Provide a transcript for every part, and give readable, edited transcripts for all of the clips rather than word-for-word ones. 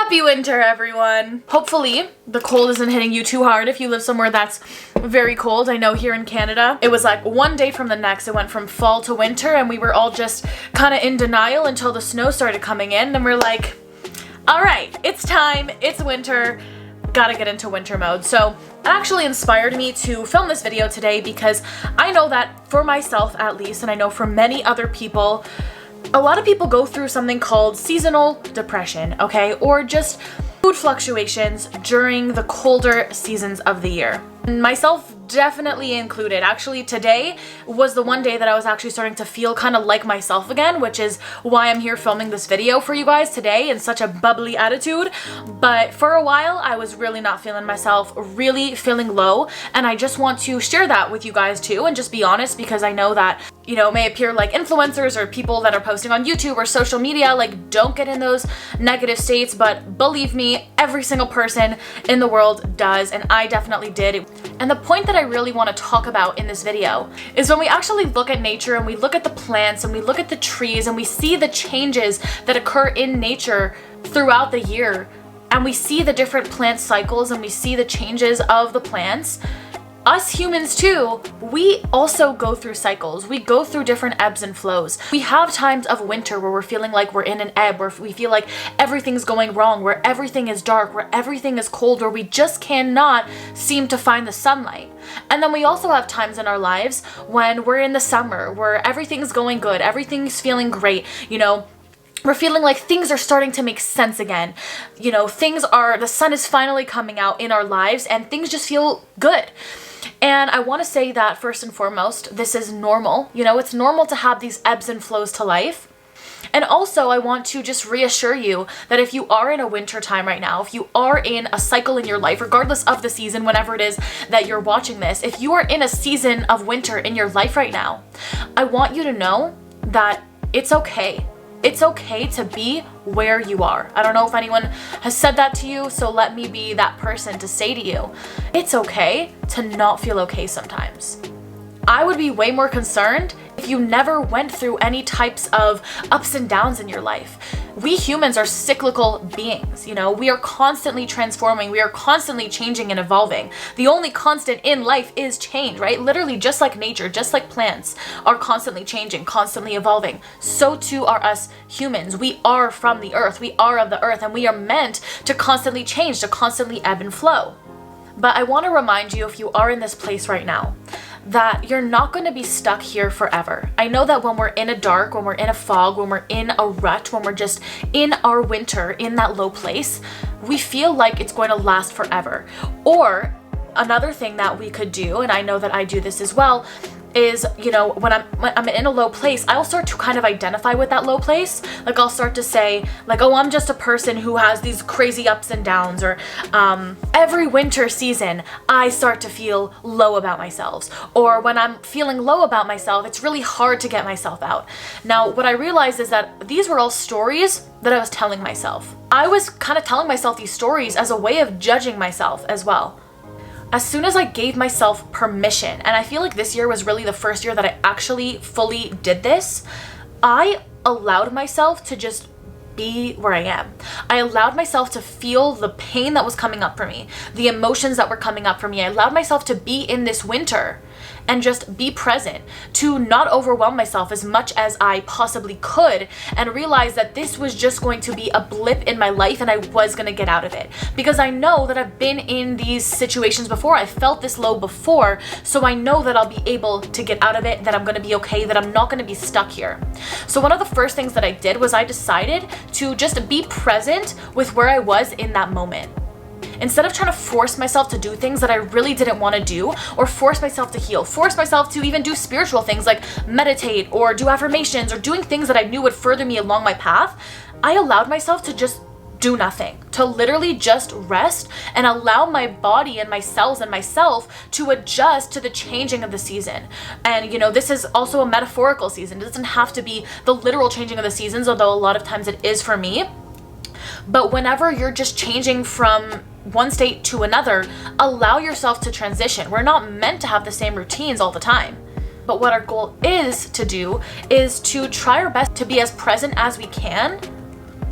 Happy winter, everyone. Hopefully the cold isn't hitting you too hard if you live somewhere that's very cold. I know here in Canada, it was like one day from the next, it went from fall to winter, and we were all just kind of in denial until the snow started coming in, and we're like, all right, it's time, it's winter, gotta get into winter mode. So it actually inspired me to film this video today because I know that for myself at least, and I know for many other people, a lot of people go through something called seasonal depression, okay? Or just mood fluctuations during the colder seasons of the year. Myself definitely included. Actually, today was the one day that I was actually starting to feel kind of like myself again, which is why I'm here filming this video for you guys today in such a bubbly attitude. But for a while, I was really not feeling myself, really feeling low, and I just want to share that with you guys too and just be honest, because I know that, you know, it may appear like influencers or people that are posting on YouTube or social media like don't get in those negative states, but believe me, every single person in the world does, and I definitely did. And the point that I really want to talk about in this video is when we actually look at nature and we look at the plants and we look at the trees and we see the changes that occur in nature throughout the year, and we see the different plant cycles and we see the changes of the plants. Us humans too, we also go through cycles. We go through different ebbs and flows. We have times of winter where we're feeling like we're in an ebb, where we feel like everything's going wrong, where everything is dark, where everything is cold, where we just cannot seem to find the sunlight. And then we also have times in our lives when we're in the summer, where everything's going good, everything's feeling great, you know, we're feeling like things are starting to make sense again. You know, the sun is finally coming out in our lives and things just feel good. And I want to say that first and foremost, this is normal. You know, it's normal to have these ebbs and flows to life. And also, I want to just reassure you that if you are in a winter time right now, if you are in a cycle in your life, regardless of the season, whenever it is that you're watching this, if you are in a season of winter in your life right now, I want you to know that it's okay. It's okay to be where you are. I don't know if anyone has said that to you, so let me be that person to say to you, it's okay to not feel okay sometimes. I would be way more concerned if you never went through any types of ups and downs in your life. We humans are cyclical beings, you know, we are constantly transforming, we are constantly changing and evolving. The only constant in life is change, right? Literally, just like nature, just like plants are constantly changing, constantly evolving, so too are us humans. We are from the earth, we are of the earth, and we are meant to constantly change, to constantly ebb and flow. But I want to remind you, if you are in this place right now, that you're not going to be stuck here forever. I know that when we're in a dark, when we're in a fog, when we're in a rut, when we're just in our winter, in that low place, we feel like it's going to last forever. Or another thing that we could do, and I know that I do this as well, is, you know, when I'm in a low place, I'll start to kind of identify with that low place. Like, I'll start to say, like, oh, I'm just a person who has these crazy ups and downs, or every winter season, I start to feel low about myself. Or when I'm feeling low about myself, it's really hard to get myself out. Now, what I realized is that these were all stories that I was telling myself. I was kind of telling myself these stories as a way of judging myself as well. As soon as I gave myself permission, and I feel like this year was really the first year that I actually fully did this, I allowed myself to just be where I am. I allowed myself to feel the pain that was coming up for me, the emotions that were coming up for me. I allowed myself to be in this winter and just be present, to not overwhelm myself as much as I possibly could, and realize that this was just going to be a blip in my life and I was going to get out of it. Because I know that I've been in these situations before, I felt this low before, so I know that I'll be able to get out of it, that I'm going to be okay, that I'm not going to be stuck here. So one of the first things that I did was I decided to just be present with where I was in that moment. Instead of trying to force myself to do things that I really didn't want to do, or force myself to heal, force myself to even do spiritual things like meditate or do affirmations or doing things that I knew would further me along my path, I allowed myself to just do nothing, to literally just rest and allow my body and my cells and myself to adjust to the changing of the season. And you know, this is also a metaphorical season. It doesn't have to be the literal changing of the seasons, although a lot of times it is for me. But whenever you're just changing from one state to another, allow yourself to transition. We're not meant to have the same routines all the time. But what our goal is to do is to try our best to be as present as we can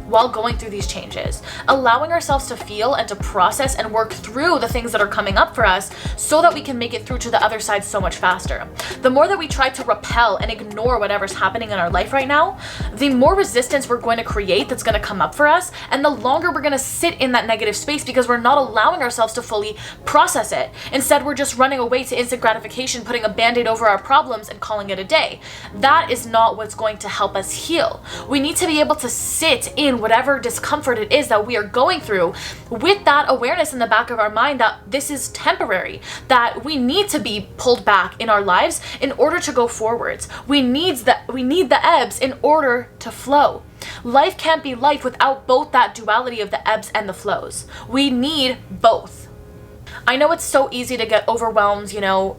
while going through these changes, allowing ourselves to feel and to process and work through the things that are coming up for us so that we can make it through to the other side so much faster. The more that we try to repel and ignore whatever's happening in our life right now, the more resistance we're going to create that's going to come up for us, and the longer we're going to sit in that negative space because we're not allowing ourselves to fully process it. Instead, we're just running away to instant gratification, putting a band-aid over our problems and calling it a day. That is not what's going to help us heal. We need to be able to sit in whatever discomfort it is that we are going through with that awareness in the back of our mind that this is temporary, that we need to be pulled back in our lives in order to go forwards. We need the ebbs in order to flow. Life can't be life without both that duality of the ebbs and the flows. We need both. I know it's so easy to get overwhelmed,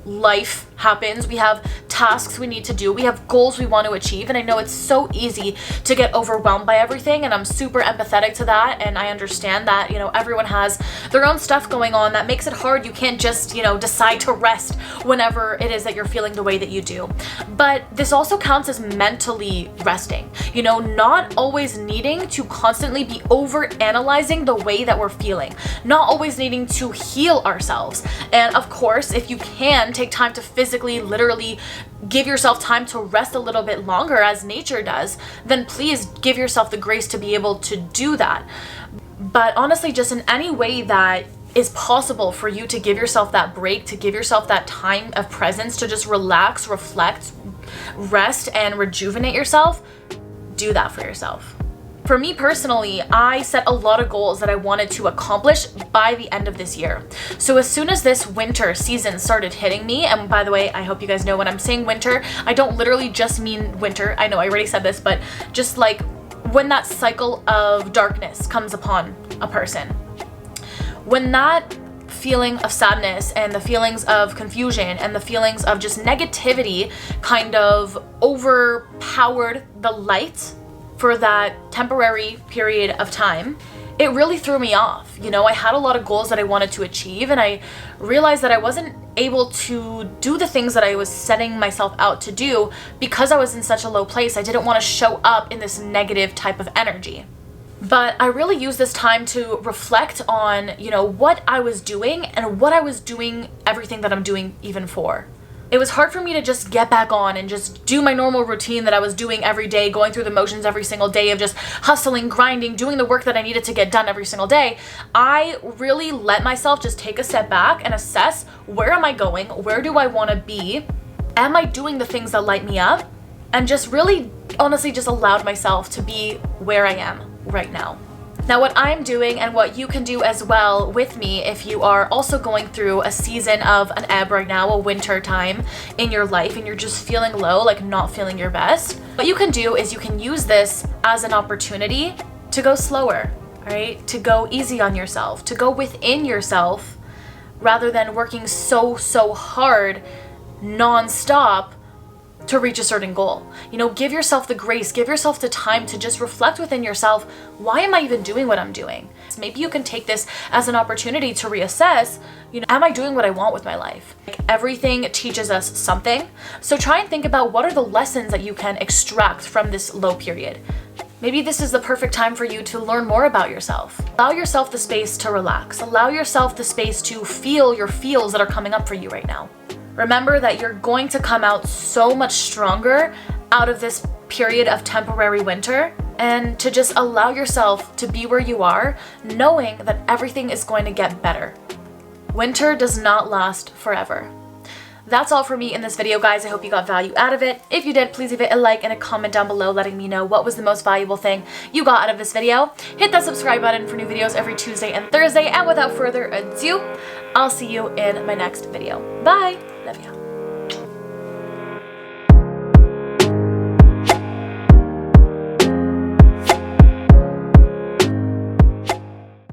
life happens. We have tasks we need to do. We have goals we want to achieve. And I know it's so easy to get overwhelmed by everything. And I'm super empathetic to that. And I understand that, everyone has their own stuff going on that makes it hard. You can't just, decide to rest whenever it is that you're feeling the way that you do. But this also counts as mentally resting, not always needing to constantly be over analyzing the way that we're feeling, not always needing to heal ourselves. And of course, if you can take time to physically, literally give yourself time to rest a little bit longer as nature does, then please give yourself the grace to be able to do that. But honestly, just in any way that is possible for you to give yourself that break, to give yourself that time of presence, to just relax, reflect, rest, and rejuvenate yourself, do that for yourself. For me personally, I set a lot of goals that I wanted to accomplish by the end of this year. So as soon as this winter season started hitting me, and by the way, I hope you guys know when I'm saying winter, I don't literally just mean winter. I know I already said this, but just like when that cycle of darkness comes upon a person, when that feeling of sadness and the feelings of confusion and the feelings of just negativity kind of overpowered the light for that temporary period of time, it really threw me off. I had a lot of goals that I wanted to achieve, and I realized that I wasn't able to do the things that I was setting myself out to do because I was in such a low place. I didn't want to show up in this negative type of energy. But I really used this time to reflect on, what I was doing and what I was doing everything that I'm doing even for. It was hard for me to just get back on and just do my normal routine that I was doing every day, going through the motions every single day of just hustling, grinding, doing the work that I needed to get done every single day. I really let myself just take a step back and assess, where am I going? Where do I want to be? Am I doing the things that light me up? And just really, honestly, just allowed myself to be where I am right now. Now, what I'm doing and what you can do as well with me if you are also going through a season of an ebb right now, a winter time in your life, and you're just feeling low, like not feeling your best, what you can do is you can use this as an opportunity to go slower, right? To go easy on yourself, to go within yourself rather than working so hard non-stop to reach a certain goal. Give yourself the grace, give yourself the time to just reflect within yourself, why am I even doing what I'm doing? Maybe you can take this as an opportunity to reassess, am I doing what I want with my life? Everything teaches us something. So try and think about what are the lessons that you can extract from this low period. Maybe this is the perfect time for you to learn more about yourself. Allow yourself the space to relax. Allow yourself the space to feel your feels that are coming up for you right now. Remember that you're going to come out so much stronger out of this period of temporary winter, and to just allow yourself to be where you are, knowing that everything is going to get better. Winter does not last forever. That's all for me in this video, guys. I hope you got value out of it. If you did, please leave it a like and a comment down below letting me know what was the most valuable thing you got out of this video. Hit that subscribe button for new videos every Tuesday and Thursday. And without further ado, I'll see you in my next video. Bye! Love you.